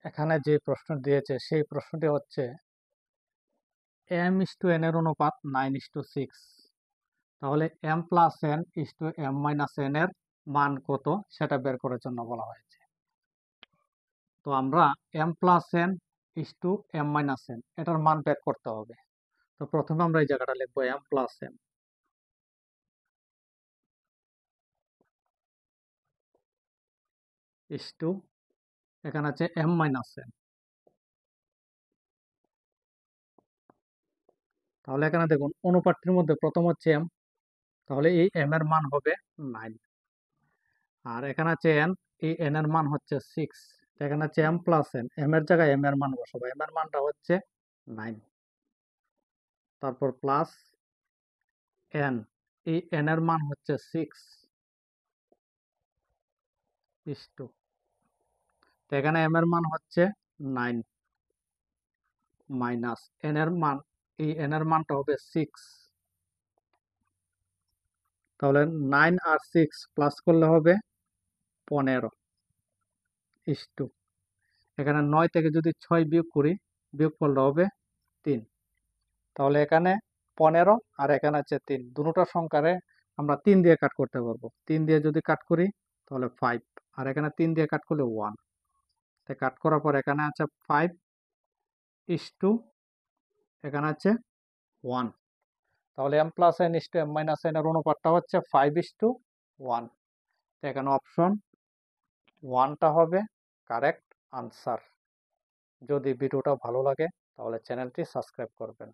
এখানে যে প্রশ্ন দিয়েছে সেই প্রশ্নটি হচ্ছে m/n এর অনুপাত 9:6। তাহলে m+n/m-n এর মান কত সেটা বের করার জন্য বলা হয়েছে। তো আমরা m+n/m-n এটার মান বের করতে হবে। তো প্রথমে আমরা এই জায়গাটা লিখবো m+n ইস্টু এখানে আছে m-n। তাহলে এখানে দেখুন অনুপাতটির মধ্যে প্রথম হচ্ছে m, তাহলে এই m এর মান হবে 9। আর এখানে আছে n, এই n এর মান হচ্ছে 6। এখানে আছে m+n, m এর জায়গায় m এর মান বসাবো, m এর মানটা হচ্ছে 9। তারপর প্লাস n, এই n এর মান হচ্ছে 6 ইস্টু, তো এখানে m এর মান হচ্ছে 9 মাইনাস n এর মান, এই n এর মানটা হবে 6। তাহলে 9 আর 6 প্লাস করলে হবে 15 ইস্টু, এখানে 9 থেকে যদি 6 বিয়োগ করি, বিয়োগ করলে হবে 3। তাহলে এখানে 15 আর এখানে আছে 3, দুটোটা সংখ্যারে আমরা 3 দিয়ে কাট করতে পারবো। 3 দিয়ে যদি কাট করি তাহলে 5, আর এখানে 3 দিয়ে কাট করলে 1। তাই কাট করার পর এখানে আছে 5 ইস্টু এখানে আছে 1। তাহলে m+n/m-n এর অনুপাতটা হচ্ছে 5:1। তো এখানে অপশন 1টা হবে কারেক্ট আনসার। যদি ভিডিওটা ভালো লাগে তাহলে চ্যানেলটি সাবস্ক্রাইব করবেন।